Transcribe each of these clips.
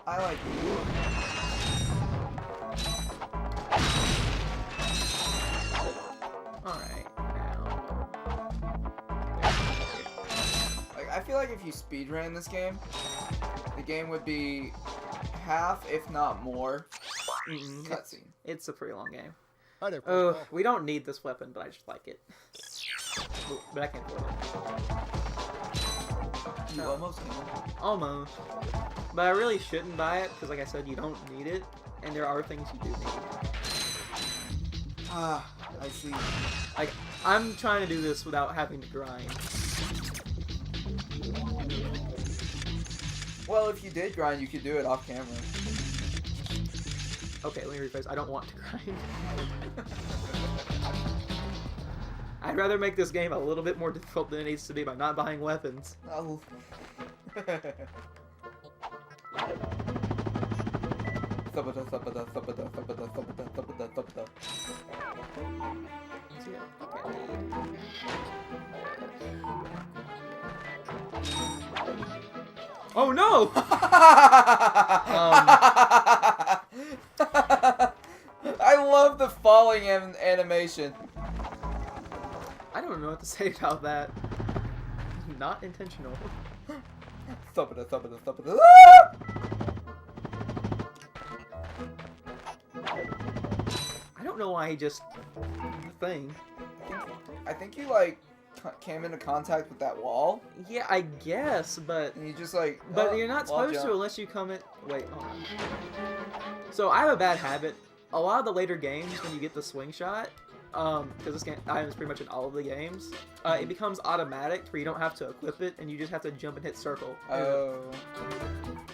I like you. Alright, now. Like, I feel like if you speedran this game, the game would be half, if not more, cutscene. It's a pretty long game. Hi there, Oh, we don't need this weapon, but I just like it. But I can't afford it. You almost can. Almost. But I really shouldn't buy it, because like I said, you don't need it, and there are things you do need. Ah, I see. Like, I'm trying to do this without having to grind. Well, if you did grind, you could do it off camera. Okay, let me rephrase. I don't want to grind. I'd rather make this game a little bit more difficult than it needs to be by not buying weapons. Oh. Oh no! I love the falling animation. I don't know what to say about that. Not intentional. I don't know why he just... thing. I think you, like, came into contact with that wall. Yeah, I guess, but... And you just, like... But you're not supposed to unless you come in... Wait, hold on. So, I have a bad habit. A lot of the later games, when you get the swing shot, because this game is pretty much in all of the games, it becomes automatic where you don't have to equip it, and you just have to jump and hit circle. Oh.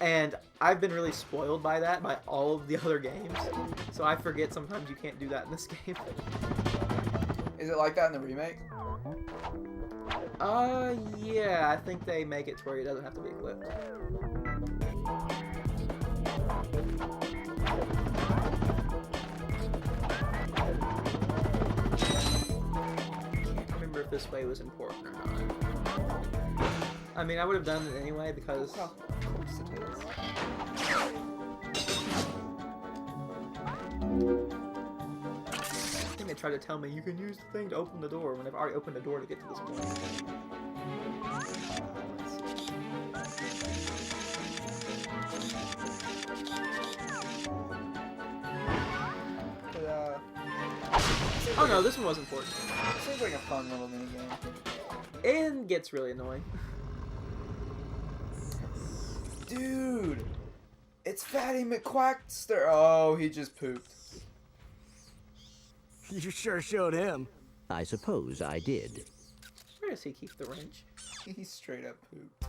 And I've been really spoiled by that, by all of the other games. So I forget sometimes you can't do that in this game. Is it like that in the remake? Yeah, I think they make it to where it doesn't have to be equipped. Can't remember if this way was important or not. I mean, I would have done it anyway because... Of course it is. I think they tried to tell me you can use the thing to open the door when I've already opened the door to get to this point. But, Oh no, this one was important. it seems like a fun little minigame. And gets really annoying. Dude! It's Fatty McQuackster! Oh, he just pooped. You sure showed him. I suppose I did. Where does he keep the wrench? He straight up pooped.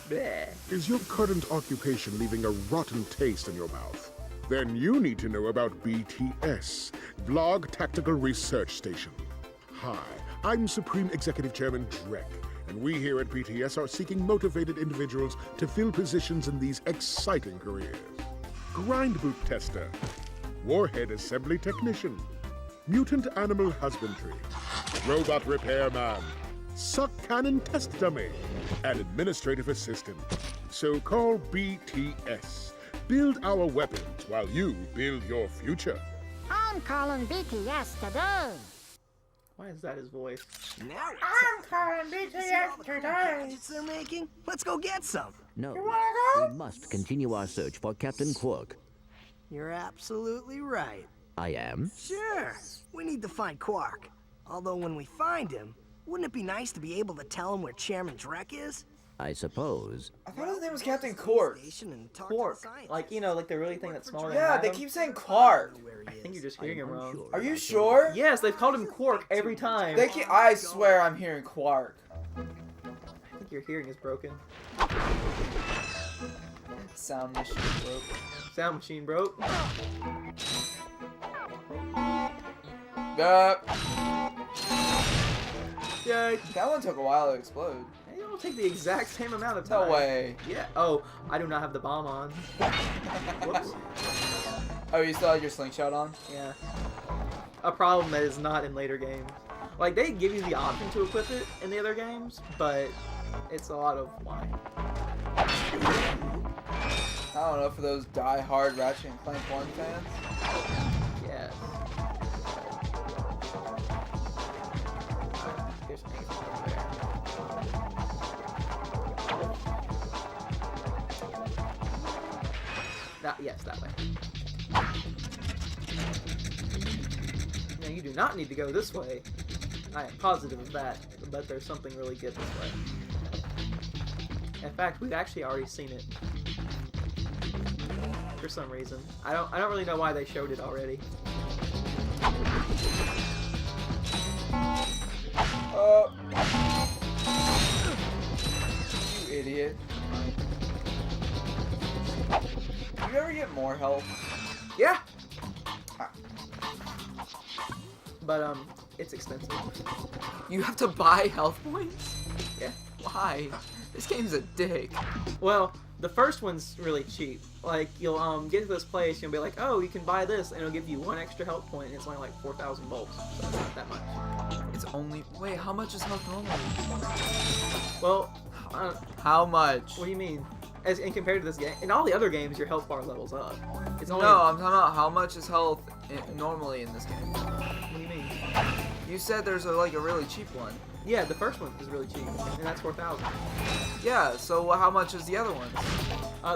Bleh. Is your current occupation leaving a rotten taste in your mouth? Then you need to know about BTS, Blog Tactical Research Station. Hi, I'm Supreme Executive Chairman Drek, and we here at BTS are seeking motivated individuals to fill positions in these exciting careers. Grind boot tester, warhead assembly technician, mutant animal husbandry, robot repairman, suck cannon test dummy, and administrative assistant. So call BTS. Build our weapons while you build your future. I'm calling BTS today. Why is that his voice? Now I'm calling BTS today. gadgets they're making. Let's go get some. No, You wanna go? we must continue our search for Captain Quark. You're absolutely right. I am? Sure, we need to find Quark. Although when we find him, wouldn't it be nice to be able to tell him where Chairman Drek is? I suppose. I thought his name was Captain Quark. Station and talk to the Quark. scientist. Like, you know, like the really thing that's smaller than Yeah, they Atom? keep saying Quark. Where I he think is. you're just hearing him wrong. Are you sure? Yes, they've called him Quark every time. They keep, I swear I'm hearing Quark. I think your hearing is broken. Sound machine broke. Sound machine broke. Yay. That one took a while to explode. Hey, it'll take the exact same amount of time. No way. Yeah. Oh, I do not have the bomb on. Whoops. Oh, you still had your slingshot on? Yeah. A problem that is not in later games. Like, they give you the option to equip it in the other games, but it's a lot of why. I don't know, for those die-hard Ratchet and Clank 1 fans. Yeah. Here's anything over there. Yes, that way. Now, you do not need to go this way. I am positive of that, but there's something really good this way. In fact, we've actually already seen it. For some reason. I don't really know why they showed it already. You idiot. Do you ever get more health? Yeah! Ah. But, it's expensive. You have to buy health points? Yeah. Why? This game's a dick. Well, the first one's really cheap. Like, you'll get to this place, and you'll be like, oh, you can buy this, and it'll give you 1 extra health point, and it's only like 4,000 bolts. So it's not that much. It's only... Wait, how much is health normally? Well, How much? what do you mean? As in compared to this game, in all the other games, your health bar levels up. It's only. No, I'm talking about how much is health normally in this game. What do you mean? You said there's like a really cheap one. Yeah, the first one is really cheap, and that's 4,000. Yeah, so how much is the other one?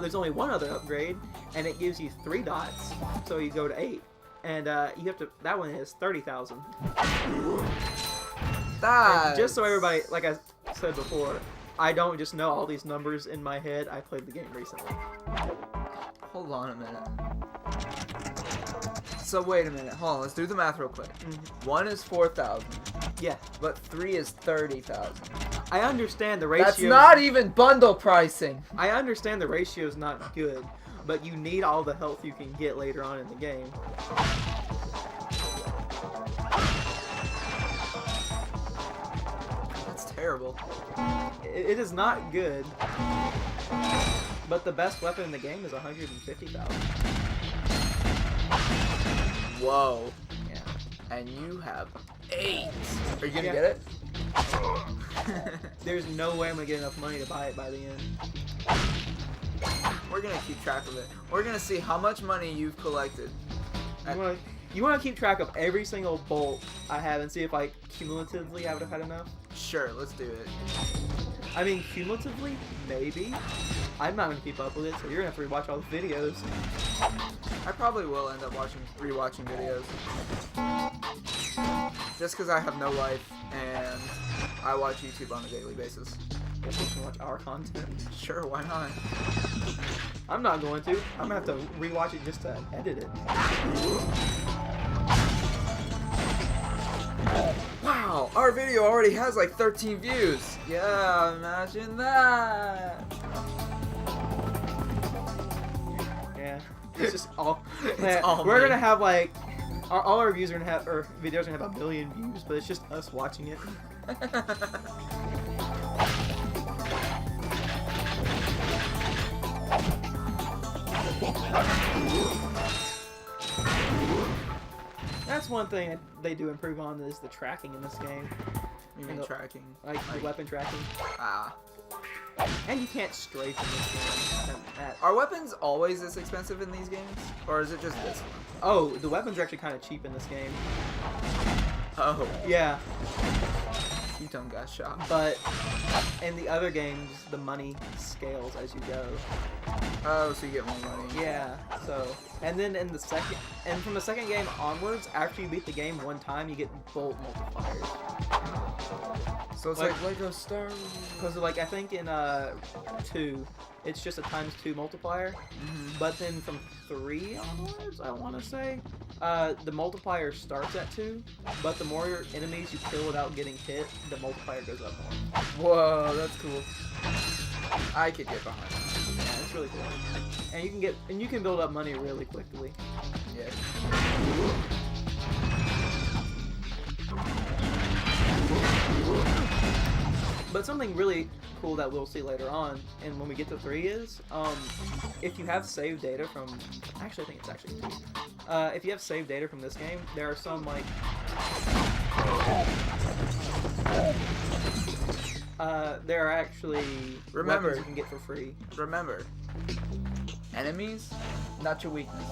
There's only one other upgrade, and it gives you 3 dots, so you go to 8, and you have to. That one is 30,000. That. Just so everybody, like I said before, I don't just know all these numbers in my head. I played the game recently. Hold on a minute. So wait a minute. Hold on. Let's do the math real quick. 1 is 4,000, Yeah, but 3 is 30,000. I understand the ratio. That's not even bundle pricing. I understand the ratio is not good, but you need all the health you can get later on in the game. That's terrible. It is not good, but the best weapon in the game is 150,000. Whoa. Yeah. And you have 8. Are you gonna Yeah. get it? There's no way I'm gonna get enough money to buy it by the end. We're gonna keep track of it. We're gonna see how much money you've collected. You wanna keep track of every single bolt I have and see if like cumulatively I would have had enough? Sure, let's do it. I mean, cumulatively, maybe. I'm not gonna keep up with it, so you're gonna have to rewatch all the videos. I probably will end up rewatching videos. Just because I have no life and I watch YouTube on a daily basis. Guess we can watch our content. Sure, why not? I'm not going to. I'm gonna have to rewatch it just to edit it. Wow, our video already has like 13 views. Yeah, imagine that. Yeah, it's just all. It's all we're me. gonna have like all our views are gonna have, or videos are gonna have 1 million views, but it's just us watching it. That's one thing they do improve on is the tracking in this game. You mean tracking? Like weapon tracking. Ah. And you can't strafe in this game. Are weapons always this expensive in these games? Or is it just this one? Oh, the weapons are actually kind of cheap in this game. Oh. Yeah, You done got shot. but in the other games, the money scales as you go. Oh, so you get more money. Yeah, so, and then in the second, and from the second game onwards, after you beat the game one time, you get bolt multipliers. So it's like Lego Star Wars. Because, like, I think in 2, it's just a ×2 multiplier. But then from 3 onwards, I want to say, the multiplier starts at 2, but the more enemies you kill without getting hit, the multiplier goes up more. Whoa, that's cool. I could get behind that. Yeah, it's really cool. And you can build up money really quickly. Yeah. But something really cool that we'll see later on, and when we get to 3 is, if you have saved data from, actually I think it's actually 2. If you have saved data from this game, there are some like There are actually Remember- weapons you can get for free. Remember, enemies, not your weakness.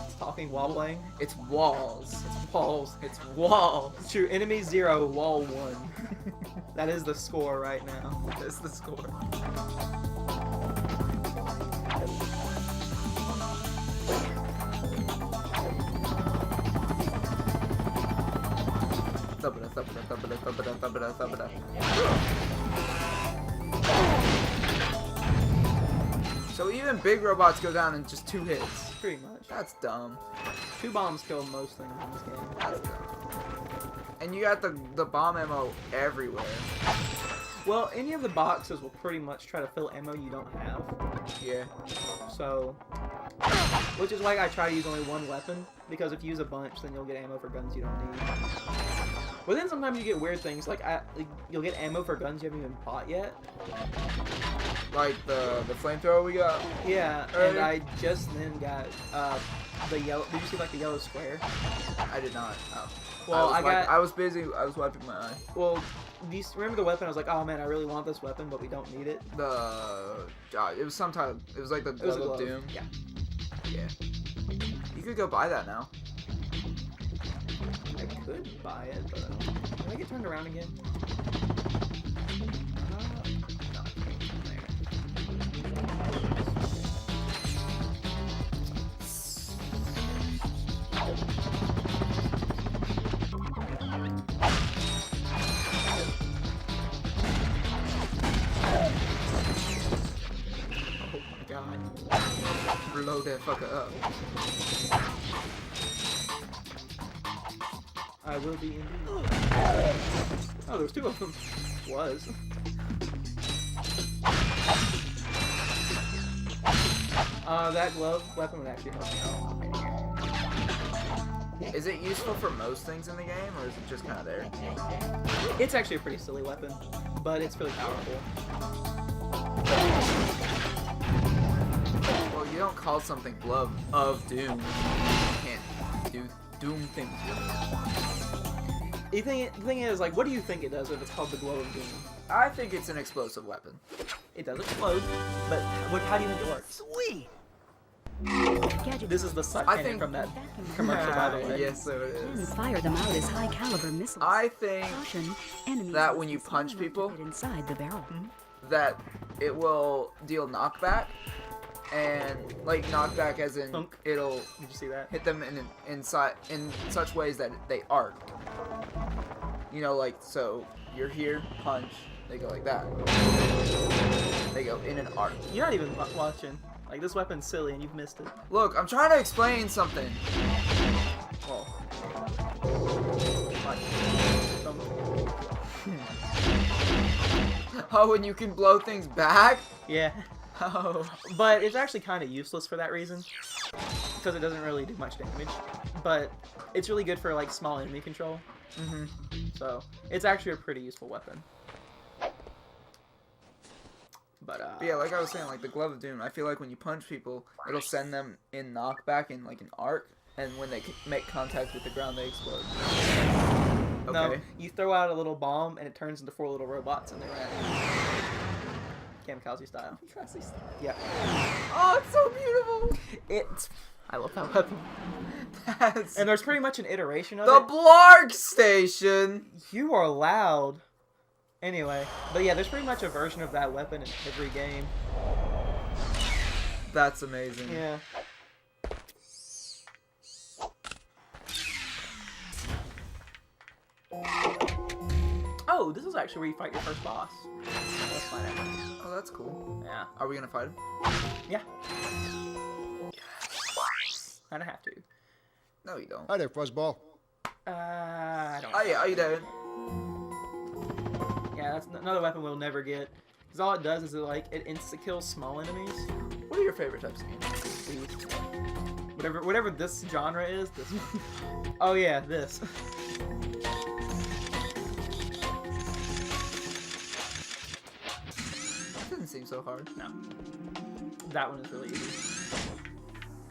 It's talking while playing. It's walls. It's walls. It's walls. It's true. Enemy 0, wall 1. That is the score right now. That's the score. So even big robots go down in just 2 hits. Pretty much. That's dumb. 2 bombs kill most things in this game. That's dumb. And you got the bomb ammo everywhere. Well, any of the boxes will pretty much try to fill ammo you don't have. Yeah. So, which is why I try to use only one weapon, because if you use a bunch, then you'll get ammo for guns you don't need. But then sometimes you get weird things, like you'll get ammo for guns you haven't even bought yet. Like the flamethrower we got. Yeah, and Earlier? I just then got the yellow. Did you see like the yellow square? I did not. Oh. Well, I was busy. I was wiping my eye. Well, remember the weapon? I was like, oh man, I really want this weapon, but we don't need it. It was some type. It was like the It was a glove of glove. doom. Yeah. Yeah. You could go buy that now. I could buy it, but can I get turned around again? No, I can't there. Oh my god. Blow that fucker up. I will be indeed. Oh, there's 2 of them. Was. That glove weapon would actually help me out. Is it useful for most things in the game, or is it just kind of there? It's actually a pretty silly weapon, but it's really powerful. Well, you don't call something glove of doom. You can't do doom things with it. The thing is, like, what do you think it does if it's called the Glow of Doom? I think it's an explosive weapon. It does explode, but how do you think it works? Sweet. This is the suck I cannon think- from that commercial, by the way. Yes, so it And is. fire them out as high-caliber missiles. I think Caution, enemies that must when you be small punch enough to people- fit inside the barrel. that it will deal knockback, and like knockback as in Thunk. it'll Did you see that? hit them in such ways that they arc. You know, like, so you're here, punch, they go like that. They go in an arc. You're not even watching. Like, this weapon's silly and you've missed it. Look, I'm trying to explain something. Well. Oh, and you can blow things back? Yeah. Oh. But it's actually kind of useless for that reason. Because it doesn't really do much damage. But it's really good for, like, small enemy control. Mm-hmm. So, it's actually a pretty useful weapon. But Yeah, like I was saying, like the Glove of Doom, I feel like when you punch people, it'll send them in knockback in like an arc, and when they make contact with the ground, they explode. Okay. No, you throw out a little bomb and it turns into 4 little robots and they run. Kamikaze style. Yeah. Oh, it's so beautiful! I love that weapon. That's And there's pretty much an iteration of the it. Blarg Station! You are loud. Anyway, but yeah, there's pretty much a version of that weapon in every game. That's amazing. Yeah. Oh, this is actually where you fight your first boss. Let's find out. Oh, that's cool. Yeah. Are we gonna fight him? Yeah. Kinda have to. No, you don't. Hi there, Fuzzball. I don't. Oh yeah, are you doing? Yeah, that's another weapon we'll never get. Because all it does is it insta-kills small enemies. What are your favorite types of games? These. Whatever this genre is, this one. Oh yeah, this. That didn't seem so hard. No. That one is really easy.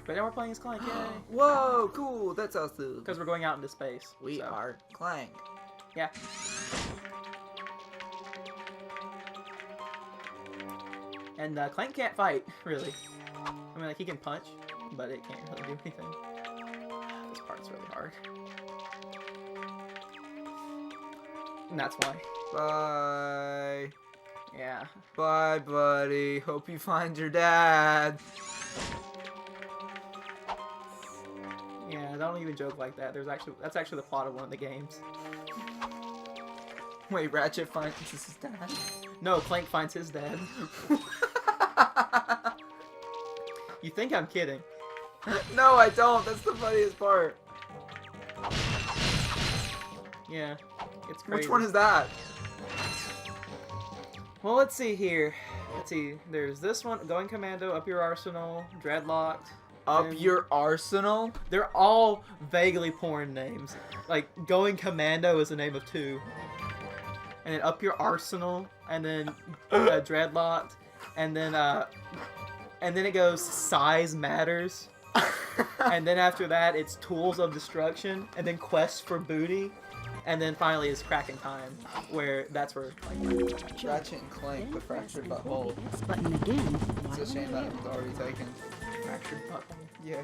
But now we're playing as Clank, yay! Whoa, cool. That's awesome. Because we're going out into space. We so. are Clank. Yeah. And Clank can't fight, really. I mean, like, he can punch, but it can't really do anything. This part's really hard. And that's why. Bye. Yeah. Bye, buddy. Hope you find your dad. Yeah, don't even joke like that. That's actually the plot of one of the games. Wait, Ratchet finds his dad? No, Clank finds his dad. You think I'm kidding? No, I don't. That's the funniest part. Yeah, it's crazy. Which one is that? Well, let's see here. Let's see. There's this one, Going Commando, Up Your Arsenal, Dreadlocked. Up and Your Arsenal? They're all vaguely porn names. Like, Going Commando is the name of 2. And then Up Your Arsenal, and then Dreadlocked, and then it goes Size Matters. And then after that, it's Tools of Destruction, and then Quest for Booty. And then finally is Cracking Time, where that's where like, Ratchet and Clank, the fractured butthole. X button again. It's a shame that one's already taken. fractured butthole. Yeah.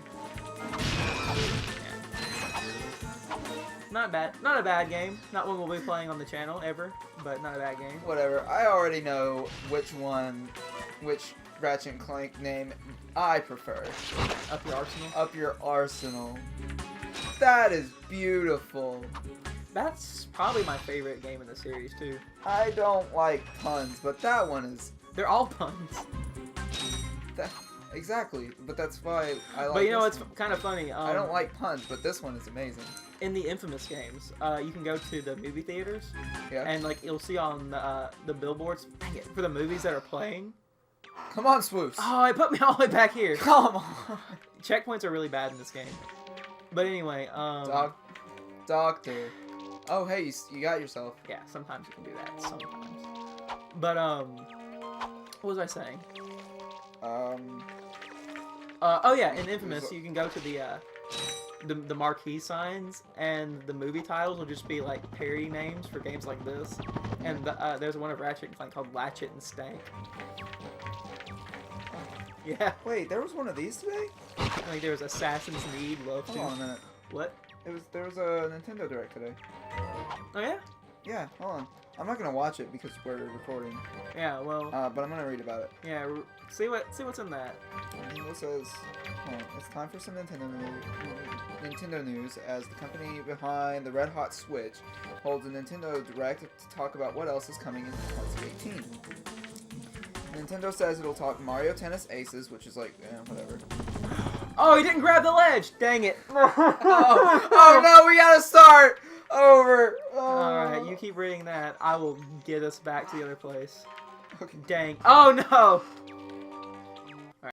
Not bad. Not a bad game. Not one we'll be playing on the channel ever, but not a bad game. Whatever. I already know which Ratchet and Clank name I prefer. Up Your Arsenal. Up Your Arsenal. That is beautiful. That's probably my favorite game in the series too. I don't like puns, but that one is... They're all puns. Exactly, but that's why I like But you know this what's one. kind of funny? I don't like puns, but this one is amazing. In the Infamous games, you can go to the movie theaters, Yeah. and like you'll see on the billboards for the movies that are playing. Come on, Swooce. Oh, it put me all the way back here. Come on. Checkpoints are really bad in this game. But anyway, Doctor. Oh, hey, you got yourself. yeah, sometimes you can do that. Sometimes. But what was I saying? Oh yeah, in Infamous, you can go to the marquee signs, and the movie titles will just be like parody names for games like this. And there's one of Ratchet and Clank called Latchet and Stank. Yeah, Wait, there was one of these today? I think there was Assassin's Need, Love Hold on a to. minute. What? There was a Nintendo Direct today. Oh yeah? Yeah, hold on. I'm not gonna watch it because we're recording. Yeah. Well. But I'm gonna read about it. Yeah. See what's in that. It says, it's time for some Nintendo news as the company behind the Red Hot Switch holds a Nintendo Direct to talk about what else is coming in 2018. Nintendo says it'll talk Mario Tennis Aces, which is like, whatever. Oh, he didn't grab the ledge! Dang it! Oh no, we gotta start over! Alright, you keep reading that. I will get us back to the other place. Okay. Dang. Oh no!